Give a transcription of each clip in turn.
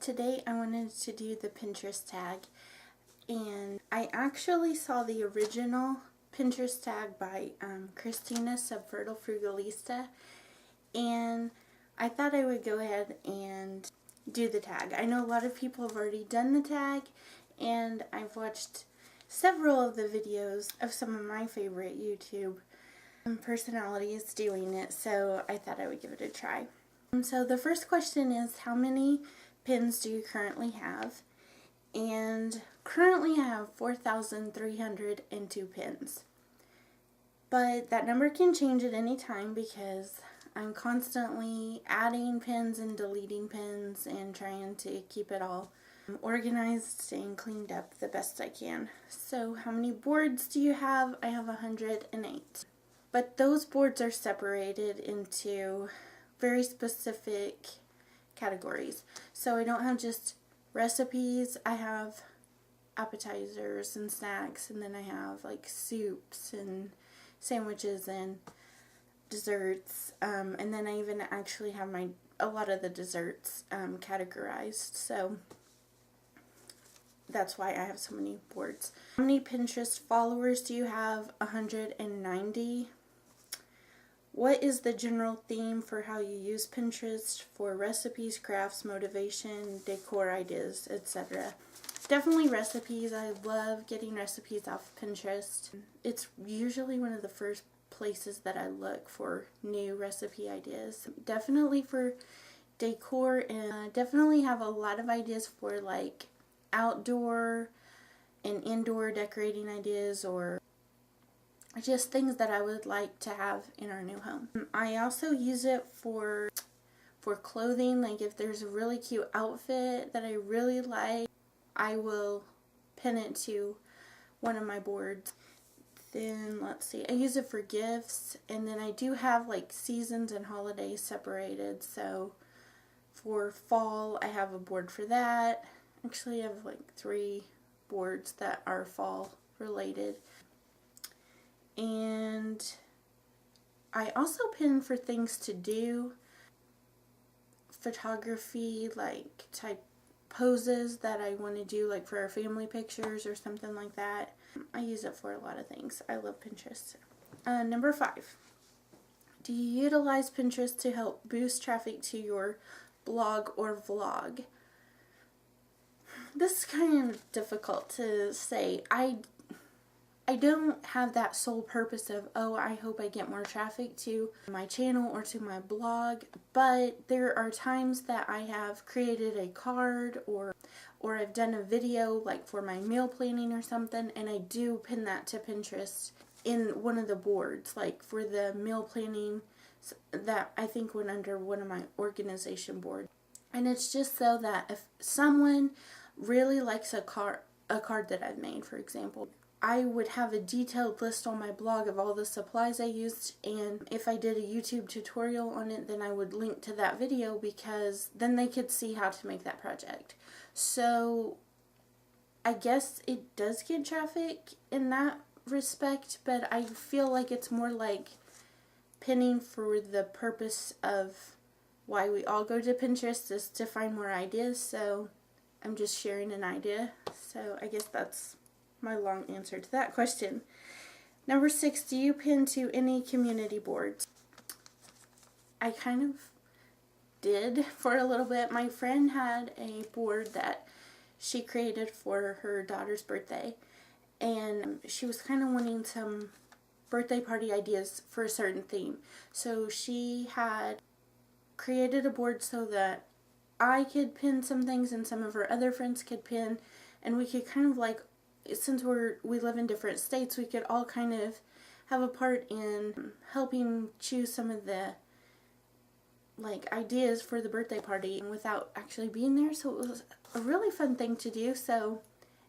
today I wanted to do the Pinterest tag, and I actually saw the original Pinterest tag by Christina Subfertile Frugalista, and I thought I would go ahead and do the tag. I know a lot of people have already done the tag, and I've watched several of the videos of some of my favorite YouTube personalities doing it, so I thought I would give it a try. So the first question is, how many pins do you currently have? And currently I have 4,302 pins. But that number can change at any time because I'm constantly adding pins and deleting pins and trying to keep it all organized, staying cleaned up the best I can. So how many boards do you have? I have 108. But those boards are separated into very specific categories. So I don't have just recipes, I have appetizers and snacks, and then I have like soups and sandwiches and desserts, and then I even actually have a lot of the desserts categorized, so that's why I have so many boards. How many Pinterest followers do you have? 190. What is the general theme for how you use Pinterest for recipes, crafts, motivation, decor ideas, etc.? Definitely recipes. I love getting recipes off Pinterest. It's usually one of the first places that I look for new recipe ideas. Definitely for decor, and definitely have a lot of ideas for like outdoor and indoor decorating ideas, or just things that I would like to have in our new home. I also use it for clothing. Like if there's a really cute outfit that I really like, I will pin it to one of my boards. Then let's see, I use it for gifts, and then I do have like seasons and holidays separated. So for fall I have a board for that. Actually I have like 3 boards that are fall related. And I also pin for things to do, photography, like type poses that I want to do, like for our family pictures or something like that. I use it for a lot of things. I love Pinterest. Number 5. Do you utilize Pinterest to help boost traffic to your blog or vlog? This is kind of difficult to say. I don't have that sole purpose of, oh, I hope I get more traffic to my channel or to my blog, but there are times that I have created a card or I've done a video like for my meal planning or something, and I do pin that to Pinterest in one of the boards, like for the meal planning that I think went under one of my organization boards. And it's just so that if someone really likes a card that I've made, for example, I would have a detailed list on my blog of all the supplies I used, and if I did a YouTube tutorial on it, then I would link to that video because then they could see how to make that project. So I guess it does get traffic in that respect, but I feel like it's more like pinning for the purpose of why we all go to Pinterest is to find more ideas, so I'm just sharing an idea. So I guess that's my long answer to that question. Number 6, do you pin to any community boards? I kind of did for a little bit. My friend had a board that she created for her daughter's birthday, and she was kind of wanting some birthday party ideas for a certain theme. So she had created a board so that I could pin some things and some of her other friends could pin, and we could kind of like, since we live in different states, we could all kind of have a part in helping choose some of the like ideas for the birthday party without actually being there. So it was a really fun thing to do. So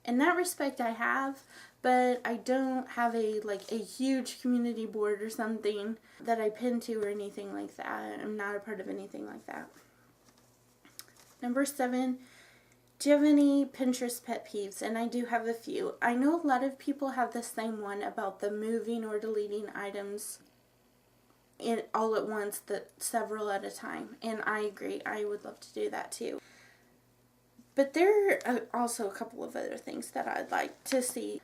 in that respect I have, but I don't have a huge community board or something that I pin to or anything like that. I'm not a part of anything like that. Number 7, do you have any Pinterest pet peeves? And I do have a few. I know a lot of people have the same one about the moving or deleting items all at once, several at a time. And I agree. I would love to do that too. But there are also a couple of other things that I'd like to see.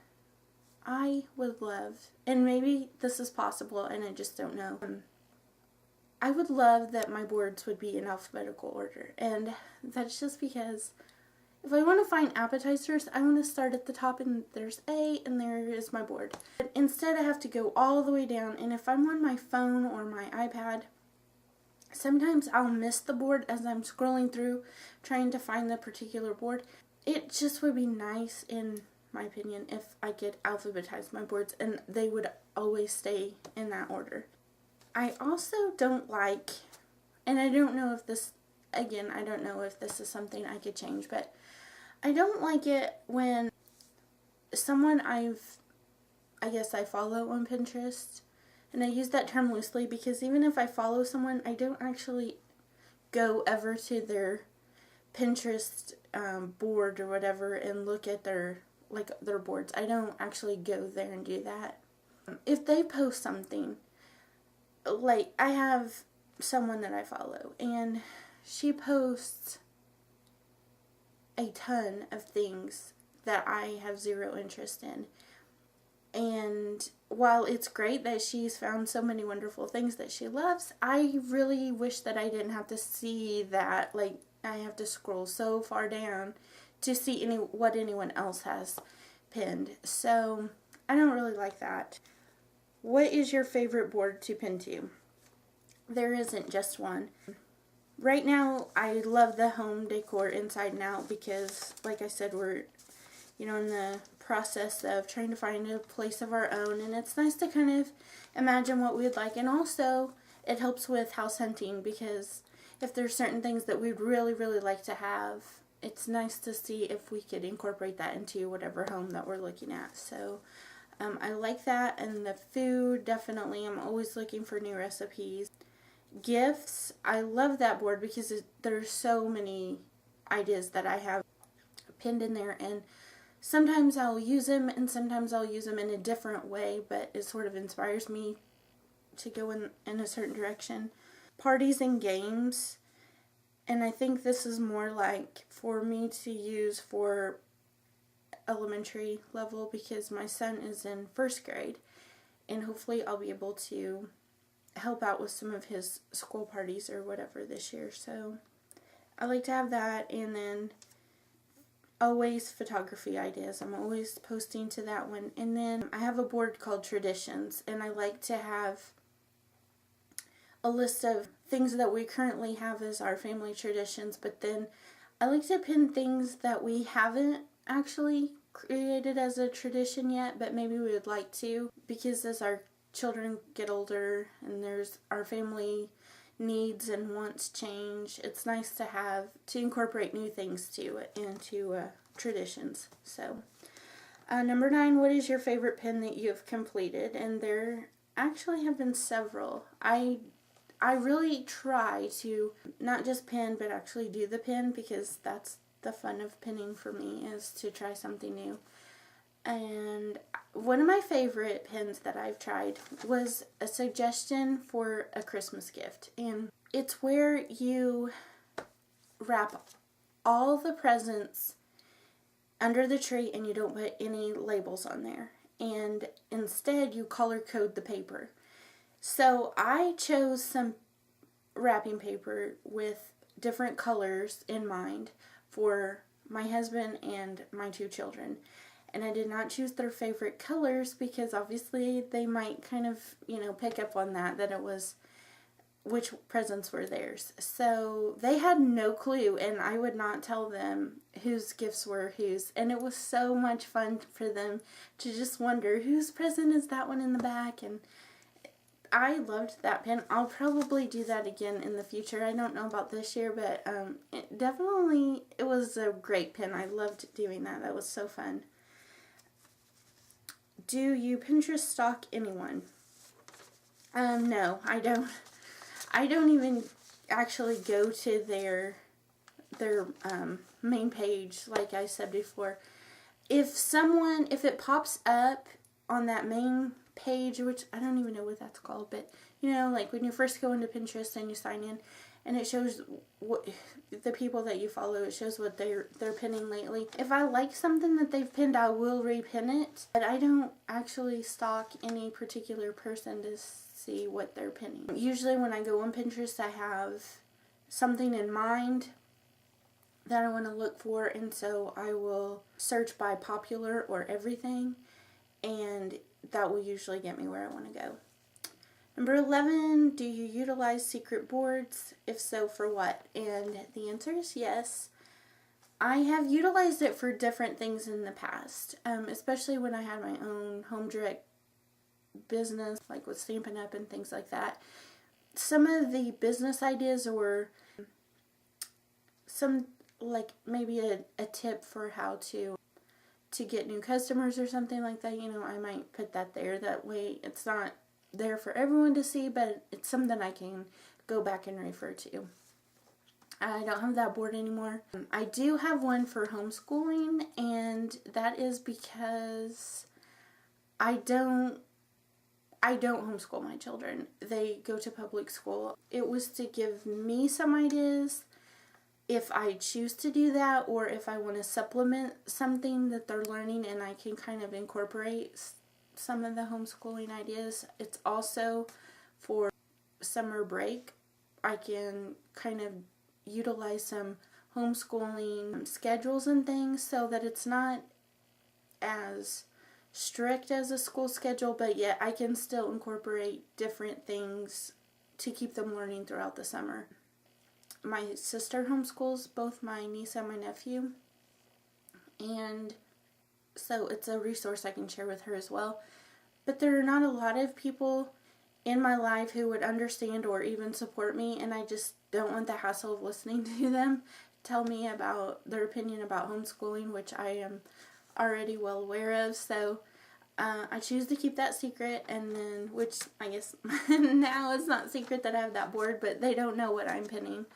I would love, and maybe this is possible and I just don't know, I would love that my boards would be in alphabetical order. And that's just because if I want to find appetizers, I want to start at the top and there's A and there is my board. But instead I have to go all the way down, and if I'm on my phone or my iPad, sometimes I'll miss the board as I'm scrolling through trying to find the particular board. It just would be nice, in my opinion, if I could alphabetize my boards and they would always stay in that order. I also don't like, and I don't know if this, again, I don't know if this is something I could change, but I don't like it when someone I guess I follow on Pinterest, and I use that term loosely because even if I follow someone, I don't actually go ever to their Pinterest board or whatever and look at their boards. I don't actually go there and do that. If they post something, like I have someone that I follow and she posts a ton of things that I have zero interest in. And while it's great that she's found so many wonderful things that she loves, I really wish that I didn't have to see that. Like, I have to scroll so far down to see what anyone else has pinned. So, I don't really like that. What is your favorite board to pin to? There isn't just one. Right now, I love the home decor inside and out because, like I said, we're, in the process of trying to find a place of our own, and it's nice to kind of imagine what we'd like. And also, it helps with house hunting because if there's certain things that we'd really, really like to have, it's nice to see if we could incorporate that into whatever home that we're looking at. So, I like that, and the food, definitely. I'm always looking for new recipes. Gifts, I love that board because there's so many ideas that I have pinned in there, and sometimes I'll use them and sometimes I'll use them in a different way, but it sort of inspires me to go in a certain direction. Parties and games, and I think this is more like for me to use for elementary level because my son is in first grade, and hopefully I'll be able to help out with some of his school parties or whatever this year. So I like to have that, and then always photography ideas. I'm always posting to that one. And then I have a board called Traditions, and I like to have a list of things that we currently have as our family traditions, but then I like to pin things that we haven't actually created as a tradition yet, but maybe we would like to, because as our children get older and there's our family needs and wants change, it's nice to incorporate new things into traditions. So number 9, what is your favorite pin that you've completed? And there actually have been several. I really try to not just pin but actually do the pin, because that's the fun of pinning for me, is to try something new. And one of my favorite pins that I've tried was a suggestion for a Christmas gift. And it's where you wrap all the presents under the tree and you don't put any labels on there. And instead you color code the paper. So I chose some wrapping paper with different colors in mind for my husband and my 2 children. And I did not choose their favorite colors because obviously they might kind of, pick up on that it was which presents were theirs. So they had no clue, and I would not tell them whose gifts were whose. And it was so much fun for them to just wonder whose present is that one in the back. And I loved that pin. I'll probably do that again in the future. I don't know about this year, but it was a great pin. I loved doing that. That was so fun. Do you Pinterest stalk anyone? No, I don't. I don't even actually go to their main page, like I said before. If it pops up on that main page, which I don't even know what that's called, but like when you first go into Pinterest and you sign in, and it shows what the people that you follow, it shows what they're pinning lately. If I like something that they've pinned, I will repin it, but I don't actually stalk any particular person to see what they're pinning. Usually when I go on Pinterest, I have something in mind that I want to look for, and so I will search by popular or everything, and that will usually get me where I want to go. Number 11, do you utilize secret boards? If so, for what? And the answer is yes. I have utilized it for different things in the past, especially when I had my own home direct business, like with Stampin' Up! And things like that. Some of the business ideas or some, like maybe a tip for how to get new customers or something like that, you know, I might put that there. That way it's not there for everyone to see, but it's something I can go back and refer to. I don't have that board anymore. I do have one for homeschooling, and that is because I don't homeschool my children. They go to public school. It was to give me some ideas if I choose to do that, or if I want to supplement something that they're learning and I can kind of incorporate some of the homeschooling ideas. It's also for summer break. I can kind of utilize some homeschooling schedules and things so that it's not as strict as a school schedule, but yet I can still incorporate different things to keep them learning throughout the summer. My sister homeschools both my niece and my nephew, and so it's a resource I can share with her as well. But there are not a lot of people in my life who would understand or even support me, and I just don't want the hassle of listening to them tell me about their opinion about homeschooling, which I am already well aware of. So I choose to keep that secret, and then, which I guess now it's not secret that I have that board, but they don't know what I'm pinning.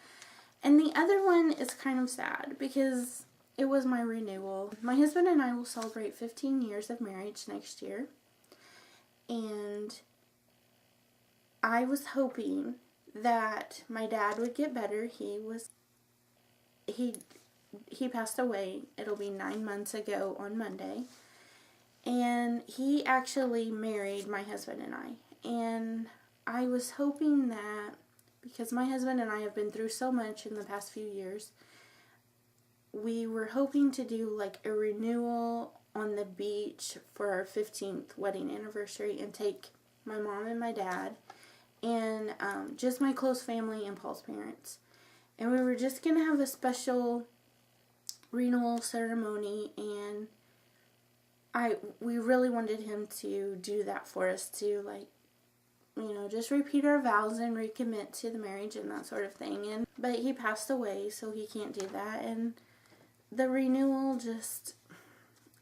And the other one is kind of sad because it was my renewal. My husband and I will celebrate 15 years of marriage next year. And I was hoping that my dad would get better. He passed away. It'll be 9 months ago on Monday. And he actually married my husband and I. And I was hoping that, because my husband and I have been through so much in the past few years, we were hoping to do like a renewal on the beach for our 15th wedding anniversary and take my mom and my dad and just my close family and Paul's parents. And we were just going to have a special renewal ceremony, and we really wanted him to do that for us, to like, you know, just repeat our vows and recommit to the marriage and that sort of thing. But he passed away, so he can't do that. And the renewal just,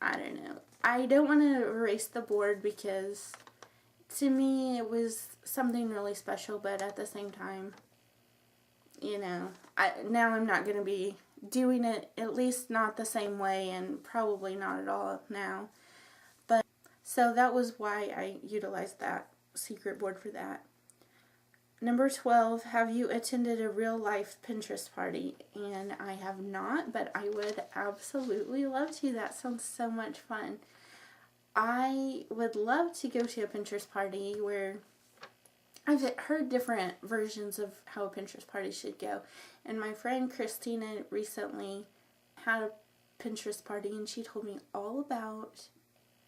I don't know. I don't want to erase the board because to me it was something really special, but at the same time, you know, now I'm not going to be doing it, at least not the same way, and probably not at all now. But so that was why I utilized that secret board for that. Number 12, have you attended a real life Pinterest party? And I have not, but I would absolutely love to. That sounds so much fun. I would love to go to a Pinterest party where I've heard different versions of how a Pinterest party should go. And my friend Christina recently had a Pinterest party, and she told me all about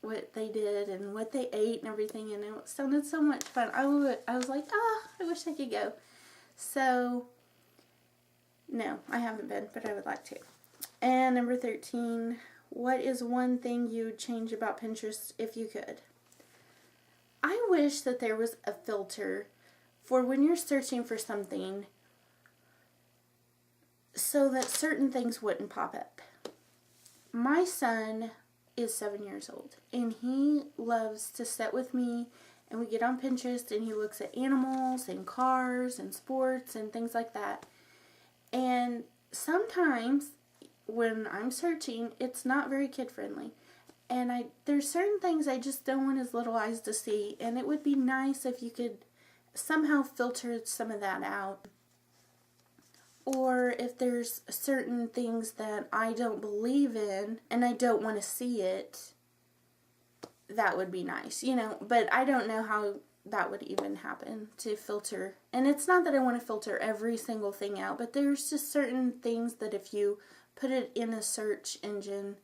what they did and what they ate and everything, and it sounded so much fun. I was like, I wish I could go. So, no, I haven't been, but I would like to. And number 13, what is one thing you'd change about Pinterest if you could? I wish that there was a filter for when you're searching for something so that certain things wouldn't pop up. My son is 7 years old, and he loves to sit with me, and we get on Pinterest, and he looks at animals and cars and sports and things like that. And sometimes when I'm searching, it's not very kid friendly, and there's certain things I just don't want his little eyes to see, and it would be nice if you could somehow filter some of that out. or if there's certain things that I don't believe in and I don't want to see it, that would be nice, you know, but I don't know how that would even happen to filter. And it's not that I want to filter every single thing out, but there's just certain things that if you put it in a search engine,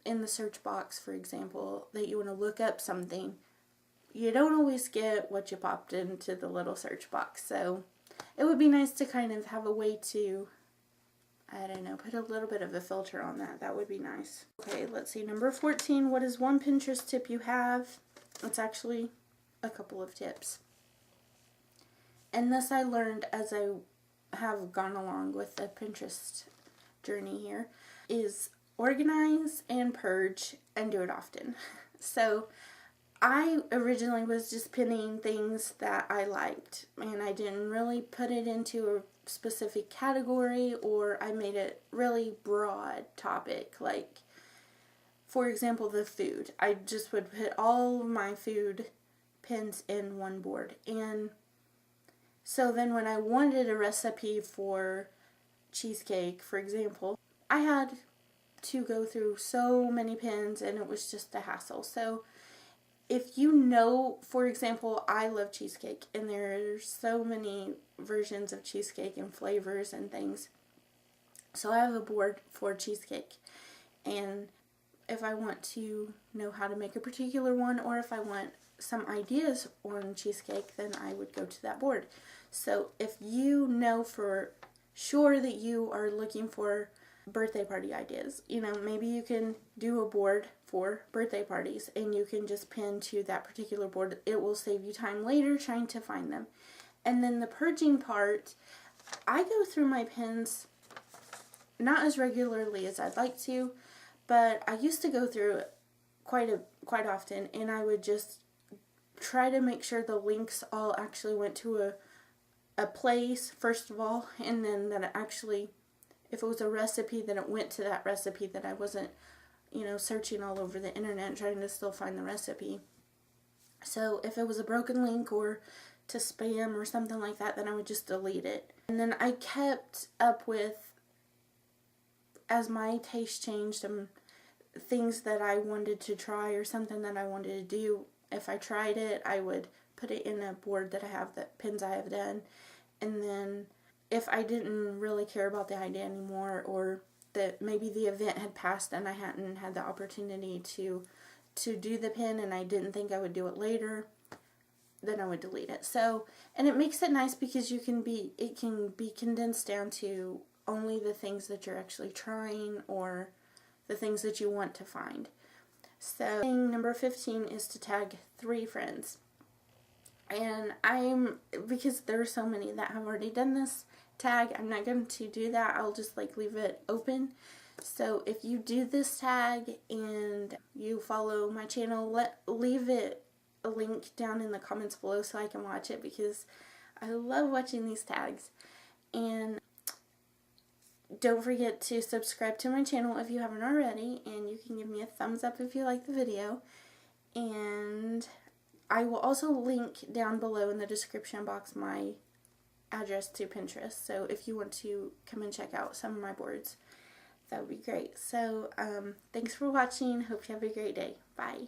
in the search box, for example, that you want to look up something, you don't always get what you popped into the little search box. So it would be nice to kind of have a way to, I don't know, put a little bit of a filter on that. That would be nice. Okay, let's see. Number 14, what is one Pinterest tip you have? It's actually a couple of tips. And this I learned as I have gone along with the Pinterest journey here, is organize and purge and do it often. So I originally was just pinning things that I liked, and I didn't really put it into a specific category, or I made it really broad topic. Like, for example, the food. I just would put all of my food pins in one board. And so then when I wanted a recipe for cheesecake, for example, I had to go through so many pins, and it was just a hassle. So if you know, for example, I love cheesecake, and there's so many versions of cheesecake and flavors and things. So I have a board for cheesecake, and if I want to know how to make a particular one, or if I want some ideas on cheesecake, then I would go to that board. So if you know for sure that you are looking for birthday party ideas, you know, maybe you can do a board for birthday parties, and you can just pin to that particular board. It will save you time later trying to find them. And then the purging part, I go through my pins not as regularly as I'd like to, but I used to go through it quite often, and I would just try to make sure the links all actually went to a place, first of all, and then that it actually, if it was a recipe, then it went to that recipe, that I wasn't, you know, searching all over the internet trying to still find the recipe. So if it was a broken link or to spam or something like that, then I would just delete it. And then I kept up with, as my taste changed, things that I wanted to try or something that I wanted to do. If I tried it, I would put it in a board that I have, the pins I have done. And then if I didn't really care about the idea anymore, or that maybe the event had passed and I hadn't had the opportunity to do the pin, and I didn't think I would do it later, then I would delete it. So, and it makes it nice because it can be condensed down to only the things that you're actually trying, or the things that you want to find. So number 15 is to tag 3 friends. And because there are so many that have already done this tag, I'm not going to do that. I'll just leave it open. So if you do this tag and you follow my channel, leave it a link down in the comments below so I can watch it, because I love watching these tags. And don't forget to subscribe to my channel if you haven't already, and you can give me a thumbs up if you like the video. And I will also link down below in the description box my address to Pinterest, so if you want to come and check out some of my boards, that would be great. So thanks for watching. Hope you have a great day. Bye.